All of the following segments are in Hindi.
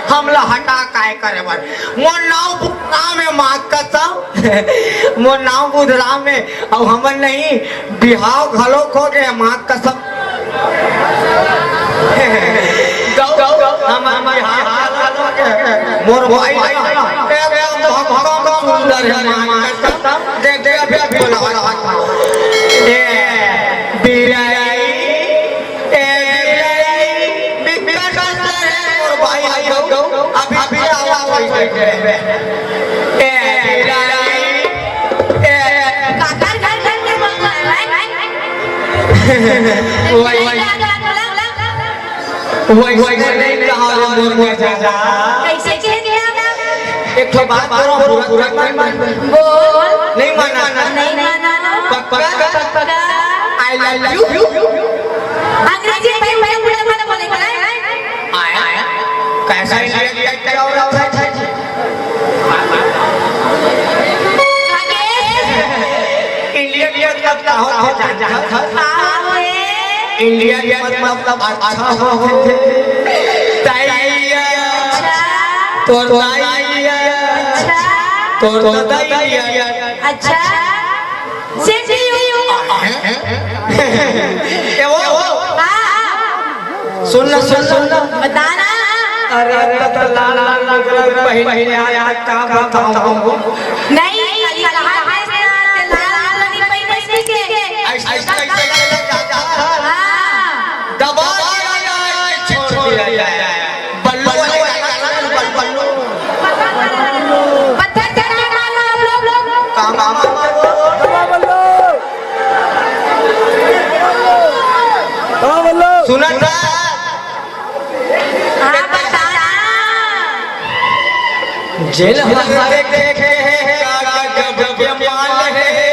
हमला हटा काय करे बर मोर नाम है माकसा मोर नाम बुधराम है और हमन नहीं बिहाव घलो खो गए माक कसम मोर भाई सुंदर है देख देख अभी बोला एक तो बात पूरा बोल नहीं माना आई लव यू अंग्रेजी में बोलेगा आया कैसा इंडिया मतलब अच्छा हो अच्छा सुन बताना अरे पहले आया क्या बताऊं नहीं सुना था जेल हमारे देखे माल है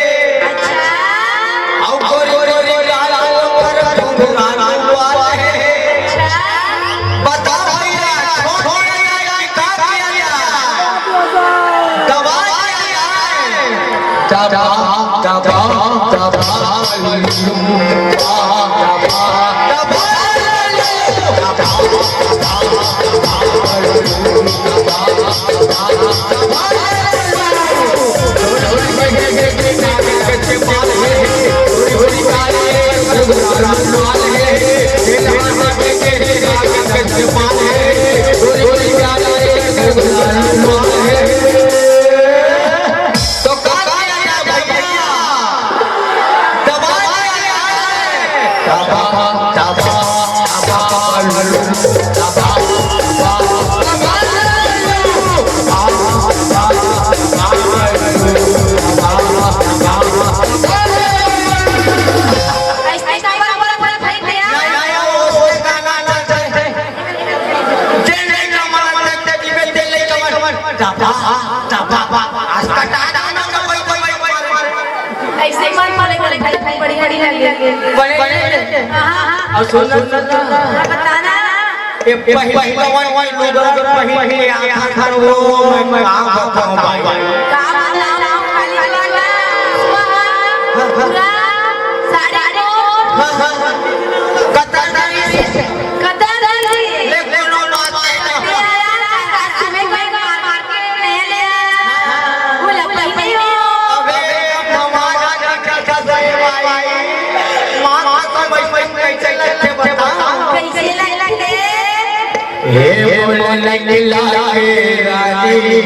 बड़े हाँ और सुन बताना ये पहला वाई लुगर पहले आखा वो मैं आंख भाई का बताना खाली वाला पूरा साड़ी को कतरी ले कोनो बात तुम्हें कोई मार के नहीं ले वो लपटी हो अबे हमारा का सही भाई मां तो मैं कैसे लगते बताओ कैसे लगते हे बोल लाए रानी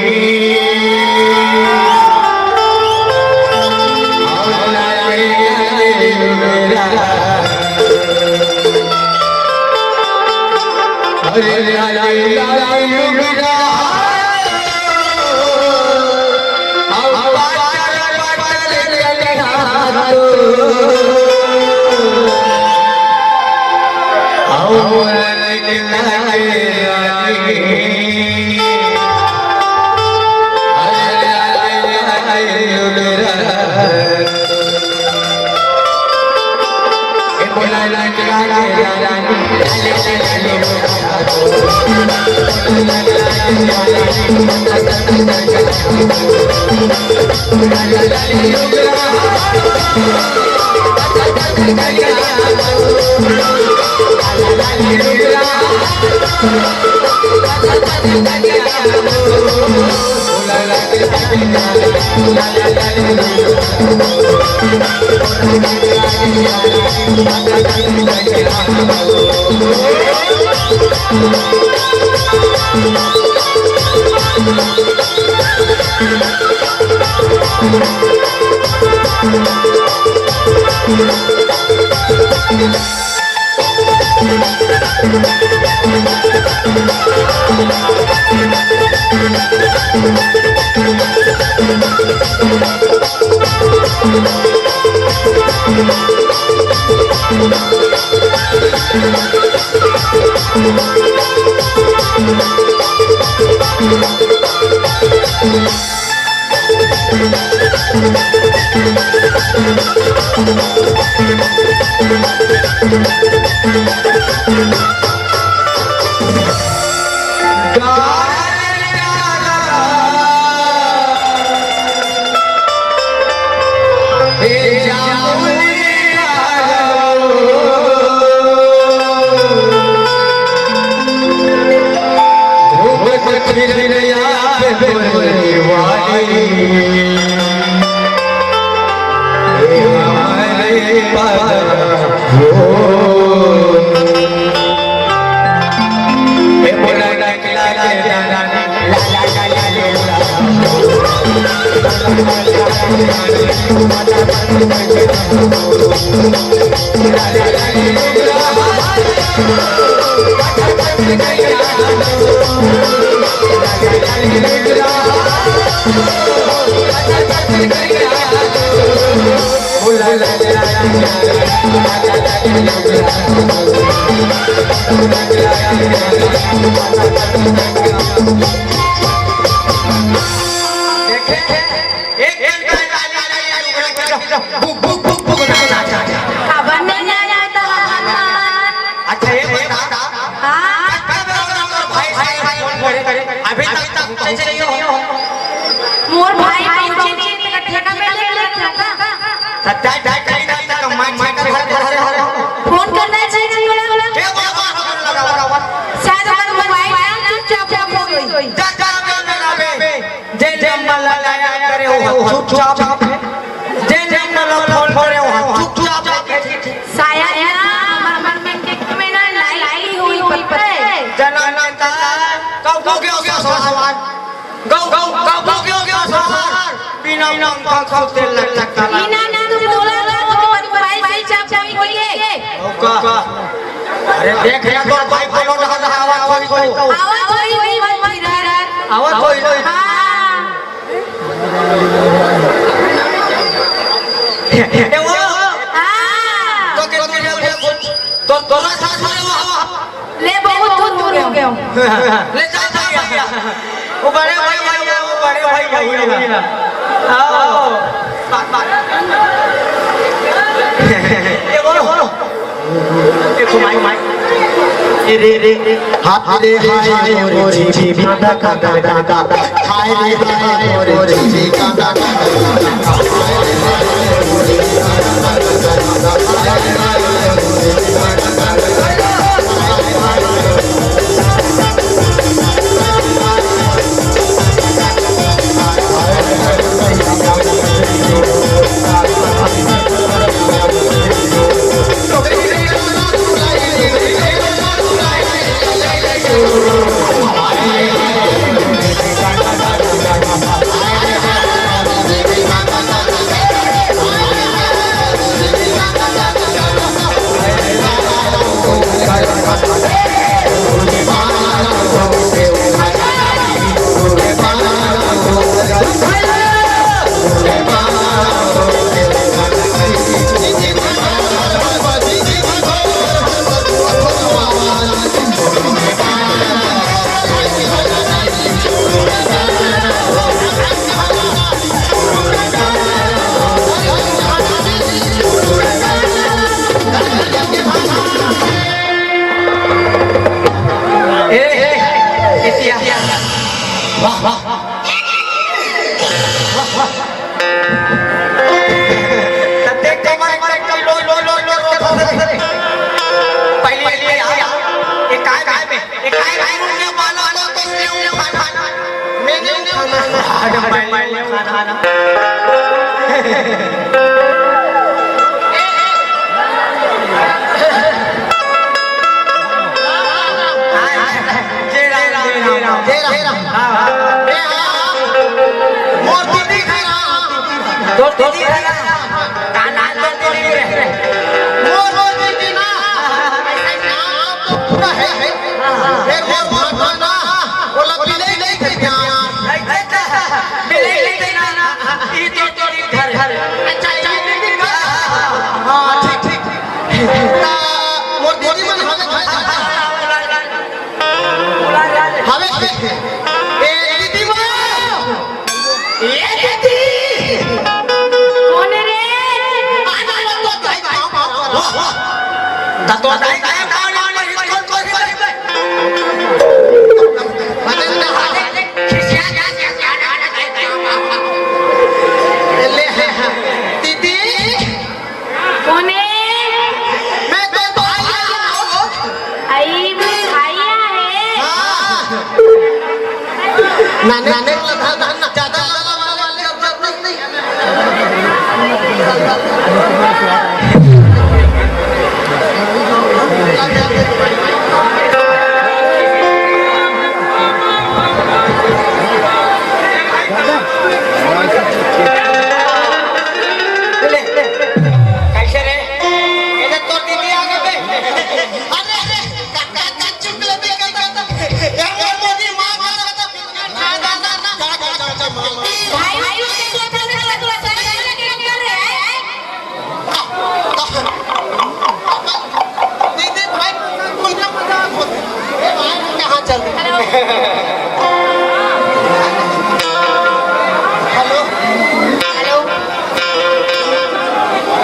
मोर भाई पहुंचे नहीं ठेका में ले लेता फोन करना चाहिए शायद हमारा मोबाइल चुपचाप हो गई शायद हमारे में टिक में ना लाई हुई पत्ते बिना तू बोला ना तो मोबाइल चुपचाप हो गई अरे देख या तो भाई बोलो ना आवाज कोई आवाज कोई ए वो तो के तो तोरा साथ में ले बहुत दूर हो गया ले जा वो बड़े भाई हुई ना आओ देखो माई रे रे हाथ रे हाय मोरे जी बिंदा का गा हाय रे हाय मोरे जी का गा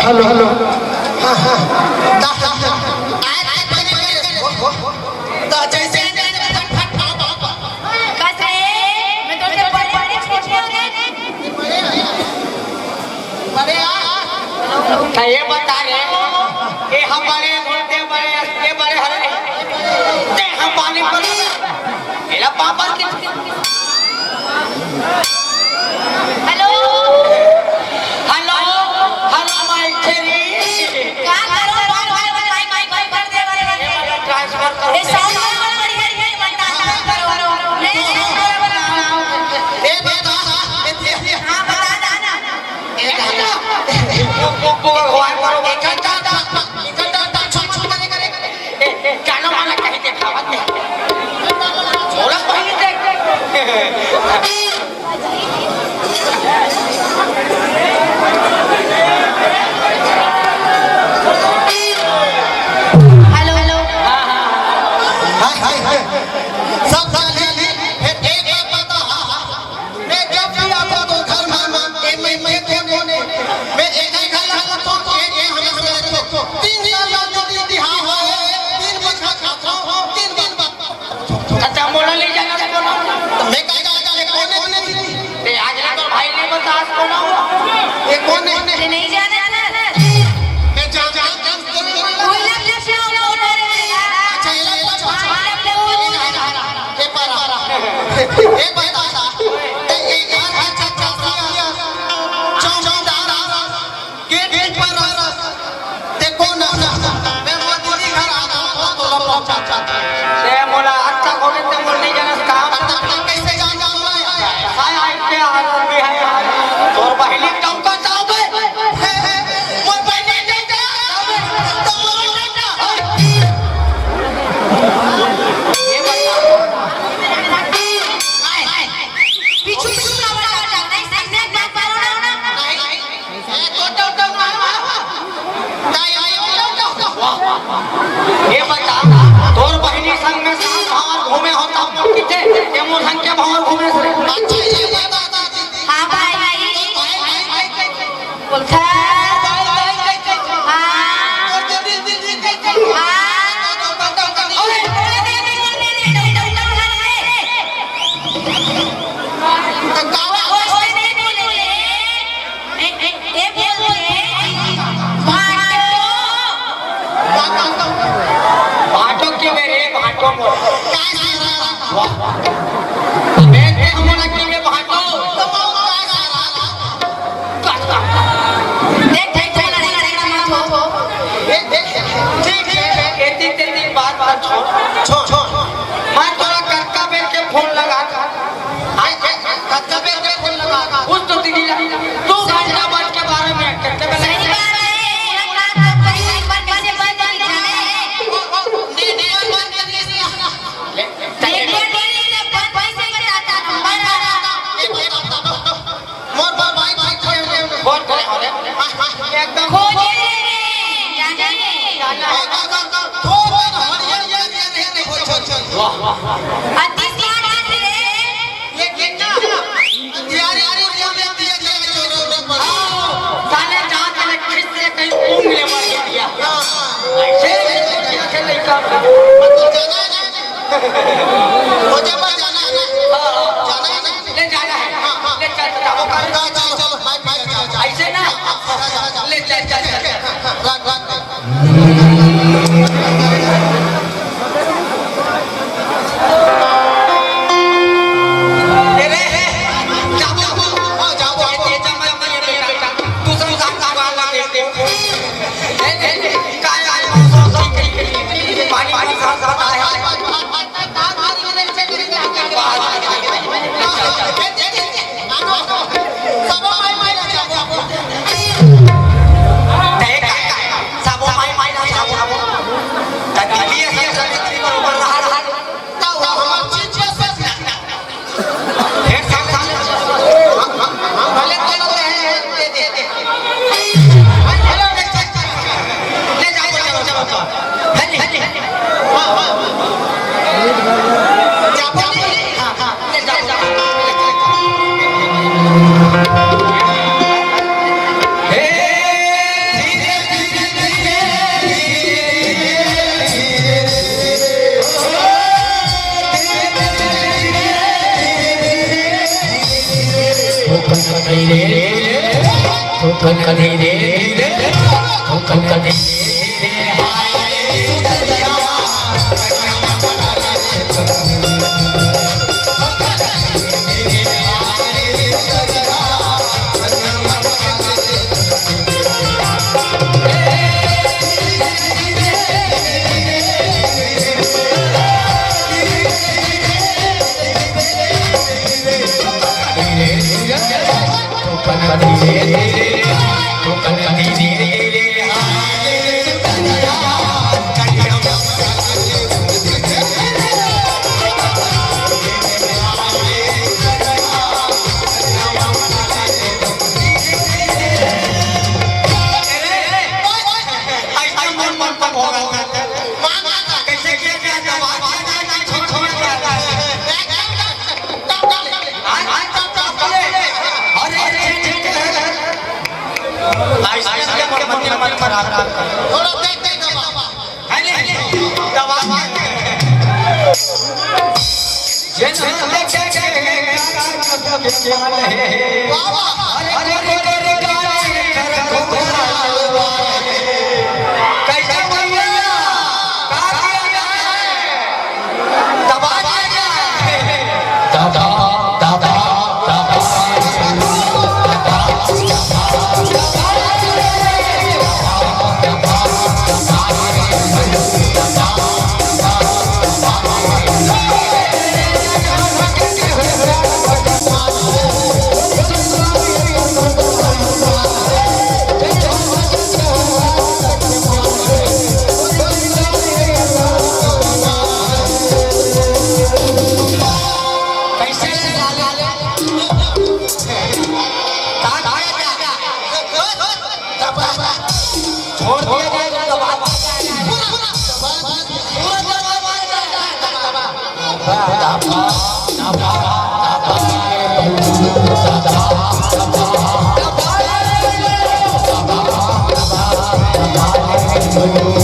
हेलो हेलो हाँ हाँ ये बता रहे कि हमारे ये बड़े हरे हम पानी पर मेरा पापा की हेलो हेलो हेलो माइक तेरी क्या करो माइक कर दे ट्रांसफर करो ये साउंड बढ़िया है बता करो ले ए बता हां बता ना एक भगवान करो इकट्ठा छोड़ नहीं करे जानो वाला कहीं दिखावत नहीं थोड़ा पहले देख हेलो हेलो हाय सब साली फिर एक बता मैं जब भी आता तो घर में मैं कोने मैं एक घर तो ये हमें से 3 साल ये कौन है? ये नहीं जाने मैं जानता हूँ। कोई लग से बोल रहे हैं अच्छा ये पारा ये बता ये यार अच्छा चौकीदार गेट पर देखो ना मैं मोदी जी घर आ गया तो लपा चाचा ते मोला अच्छा कोने ते मोल नहीं जानस काम कैसे जान जाऊंगा हाय हाय पे हाल भी है तोर पहली टंका जाओ बे मोर पहले नहीं जा ये बता पीछू पीछू ना बड़ा नहीं सामने बात करो ना ये बता तोर बहिनी संग में साथ भावर घूमे होता मोर किथे ये मोर संग के भावर घूमे से हां भाई बोलता भाटो के मेरे भाटो मोर मैं के हमरा के में भाटो ठीक है खेती तेरी बात छोड़ मैं तोरा कक्का बेल के फोन लगा कच्चा पे फोन लगा उस तो दीदी तू हैदराबाद के बारे में कहते सही मैं बात है एक बात तो सही एक बार कैसे बंद नहीं जाने बहुत करे होले एकदम वाह वाह साले जहाँ तक खिस से कहीं उंगली मार के दिया ऐसे ऐसे लड़का ले जाना है ले चल जाओ कर ऐसे ना ले चल चल दवा के वाले बाबा अरे रे गाने कर घोड़ा कैसे भैया का किया है दबा दिया है दादा दादा छोड़ दिया जाए तो बात पूरा